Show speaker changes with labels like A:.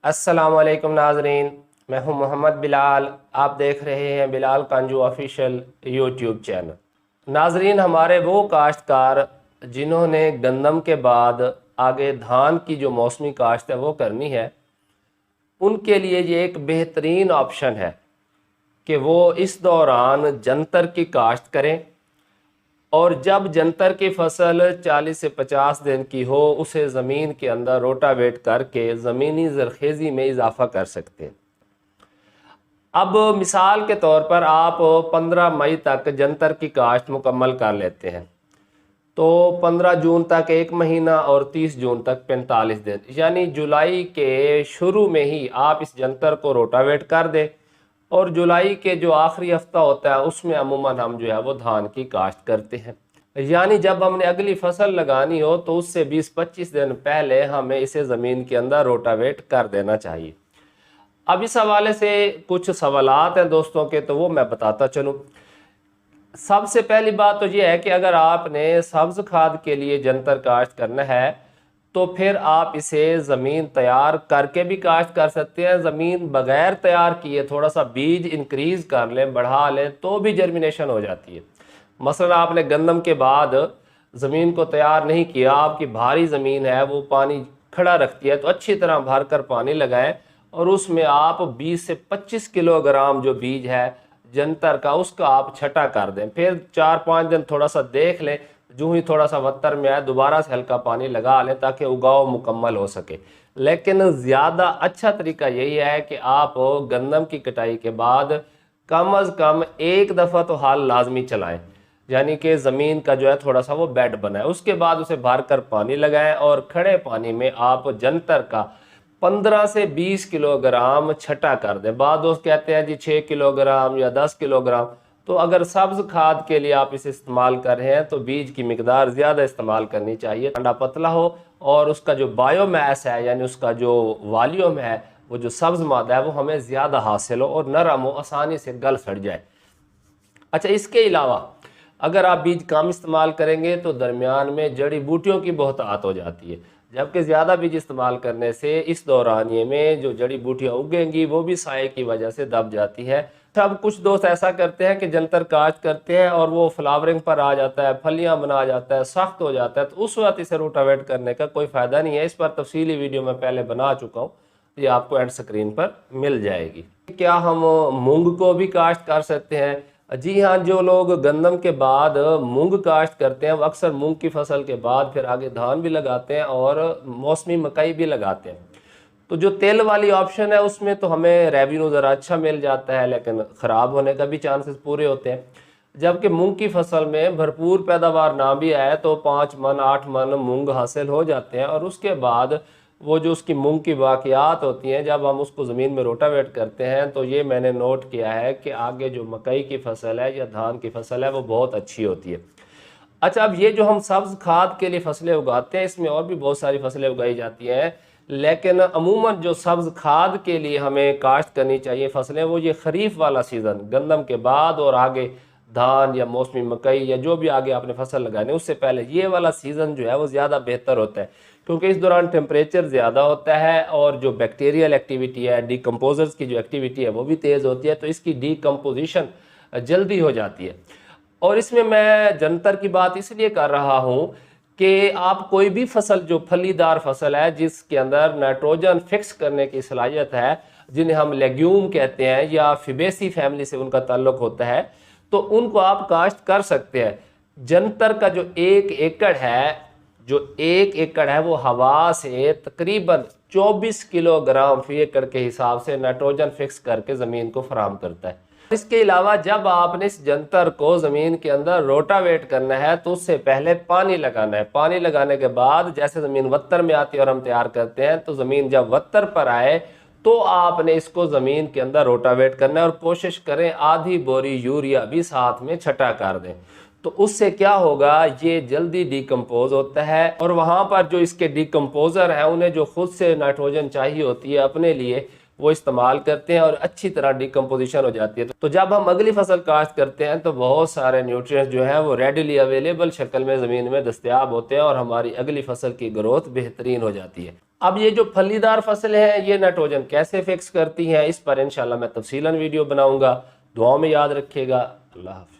A: अस्सलामुअलैकुम नाजरीन, मैं हूं मोहम्मद बिलाल। आप देख रहे हैं बिलाल कांजू ऑफिशियल यूट्यूब चैनल। नाजरीन, हमारे वो काश्तकार जिन्होंने गंदम के बाद आगे धान की जो मौसमी काश्त है वो करनी है, उनके लिए ये एक बेहतरीन ऑप्शन है कि वो इस दौरान जंतर की काश्त करें और जब जंतर की फसल 40 से 50 दिन की हो उसे ज़मीन के अंदर रोटावेट करके ज़मीनी ज़रखेज़ी में इजाफा कर सकते हैं। अब मिसाल के तौर पर आप 15 मई तक जंतर की काश्त मुकम्मल कर लेते हैं तो 15 जून तक 1 महीना और 30 जून तक 45 दिन, यानी जुलाई के शुरू में ही आप इस जंतर को रोटावेट कर दें और जुलाई के जो आखिरी हफ्ता होता है उसमें अमूमन हम जो है वो धान की काश्त करते हैं। यानी जब हमने अगली फसल लगानी हो तो उससे 20-25 दिन पहले हमें इसे ज़मीन के अंदर रोटावेट कर देना चाहिए। अब इस हवाले से कुछ सवालात हैं दोस्तों के, तो वो मैं बताता चलूँ। सबसे पहली बात तो ये है कि अगर आपने सब्ज़ खाद के लिए जंतर काश्त करना है तो फिर आप इसे ज़मीन तैयार करके भी काश्त कर सकते हैं। ज़मीन बग़ैर तैयार किए थोड़ा सा बीज इंक्रीज़ कर लें, बढ़ा लें तो भी जर्मिनेशन हो जाती है। मसलन आपने गंदम के बाद ज़मीन को तैयार नहीं किया, आपकी भारी ज़मीन है, वो पानी खड़ा रखती है, तो अच्छी तरह भर कर पानी लगाएं और उसमें आप 20 से 25 किलोग्राम जो बीज है जंतर का उसका आप छटा कर दें। फिर 4-5 दिन थोड़ा सा देख लें, जो ही थोड़ा सा वत्तर में आए दोबारा से हल्का पानी लगा लें ताकि उगाव मुकम्मल हो सके। लेकिन ज़्यादा अच्छा तरीका यही है कि आप गंदम की कटाई के बाद कम अज़ कम एक दफ़ा तो हाल लाजमी चलाएं, यानी कि ज़मीन का जो है थोड़ा सा वो बेड बनाए, उसके बाद उसे भर कर पानी लगाएं और खड़े पानी में आप जंतर का 15 से 20 किलोग्राम छटा कर दें। बाद दोस्त कहते हैं जी 6 किलोग्राम या 10 किलोग्राम, तो अगर सब्ज़ खाद के लिए आप इसे इस्तेमाल कर रहे हैं तो बीज की मिकदार ज़्यादा इस्तेमाल करनी चाहिए, अंडा पतला हो और उसका जो बायोमास है यानी उसका जो वॉल्यूम है, वो जो सब्ज़ मादा है वो हमें ज़्यादा हासिल हो और नरम हो, आसानी से गल सड़ जाए। अच्छा, इसके अलावा अगर आप बीज कम इस्तेमाल करेंगे तो दरमियान में जड़ी बूटियों की बहुतात हो जाती है, जबकि ज़्यादा बीज इस्तेमाल करने से इस दौरानिए में जो जड़ी बूटियाँ उगेंगी वो भी साए की वजह से दब जाती है। अब कुछ दोस्त ऐसा करते हैं कि जंतर काश्त करते हैं और वो फ्लावरिंग पर आ जाता है, फलियाँ बना जाता है, सख्त हो जाता है, तो उस वक्त इसे रोटावेट करने का कोई फ़ायदा नहीं है। इस पर तफसीली वीडियो मैं पहले बना चुका हूँ, ये आपको एंड स्क्रीन पर मिल जाएगी। क्या हम मूंग को भी काश्त कर सकते हैं? जी हाँ, जो लोग गंदम के बाद मूंग काश्त करते हैं वो अक्सर मूंग की फसल के बाद फिर आगे धान भी लगाते हैं और मौसमी मकई भी लगाते हैं। तो जो तेल वाली ऑप्शन है उसमें तो हमें रेवेन्यू ज़रा अच्छा मिल जाता है, लेकिन ख़राब होने का भी चांसेस पूरे होते हैं। जबकि मूंग की फसल में भरपूर पैदावार ना भी आए तो 5 मन 8 मन मूंग हासिल हो जाते हैं और उसके बाद वो जो उसकी मूंग की बाकियात होती हैं जब हम उसको ज़मीन में रोटावेट करते हैं तो ये मैंने नोट किया है कि आगे जो मकई की फसल है या धान की फसल है वो बहुत अच्छी होती है। अच्छा, अब ये जो हम सब्ज़ खाद के लिए फसलें उगाते हैं इसमें और भी बहुत सारी फसलें उगाई जाती हैं, लेकिन अमूमन जो सब्ज़ खाद के लिए हमें काश्त करनी चाहिए फसलें वो ये ख़रीफ वाला सीज़न गंदम के बाद और आगे धान या मौसमी मकई या जो भी आगे आपने फसल लगानी उससे पहले ये वाला सीज़न जो है वो ज़्यादा बेहतर होता है, क्योंकि इस दौरान टेम्परेचर ज़्यादा होता है और जो बैक्टीरियल एक्टिविटी है, डिकम्पोजर्स की जो एक्टिविटी है वो भी तेज़ होती है, तो इसकी डिकम्पोजिशन जल्दी हो जाती है। और इसमें मैं जंतर की बात इसलिए कर रहा हूँ कि आप कोई भी फसल जो फलीदार फसल है जिसके अंदर नाइट्रोजन फिक्स करने की सलाहियत है, जिन्हें हम लेग्यूम कहते हैं या फिबेसी फैमिली से उनका ताल्लुक होता है, तो उनको आप काश्त कर सकते हैं। जंतर का जो 1 एकड़ है वो हवा से तकरीबन 24 किलोग्राम फी एकड़ के हिसाब से नाइट्रोजन फिक्स करके ज़मीन को फराहम करता है। इसके अलावा जब आपने इस जंतर को ज़मीन के अंदर रोटावेट करना है तो उससे पहले पानी लगाना है। पानी लगाने के बाद जैसे ज़मीन वत्तर में आती है और हम तैयार करते हैं, तो ज़मीन जब वत्तर पर आए तो आपने इसको ज़मीन के अंदर रोटावेट करना है और कोशिश करें आधी बोरी यूरिया भी साथ में छटा कर दें। तो उससे क्या होगा, ये जल्दी डिकम्पोज होता है और वहाँ पर जो इसके डिकम्पोज़र हैं उन्हें जो खुद से नाइट्रोजन चाहिए होती है अपने लिए, वो इस्तेमाल करते हैं और अच्छी तरह डिकम्पोजिशन हो जाती है। तो जब हम अगली फसल काश्त करते हैं तो बहुत सारे न्यूट्रिएंट्स जो है वो रेडिली अवेलेबल शक्ल में ज़मीन में दस्तयाब होते हैं और हमारी अगली फसल की ग्रोथ बेहतरीन हो जाती है। अब ये जो फलीदार फसल है ये नाइट्रोजन कैसे फिक्स करती हैं, इस पर इंशाल्लाह मैं तफसीलन वीडियो बनाऊंगा। दुआओं में याद रखिएगा। अल्लाह हाफ़िज़।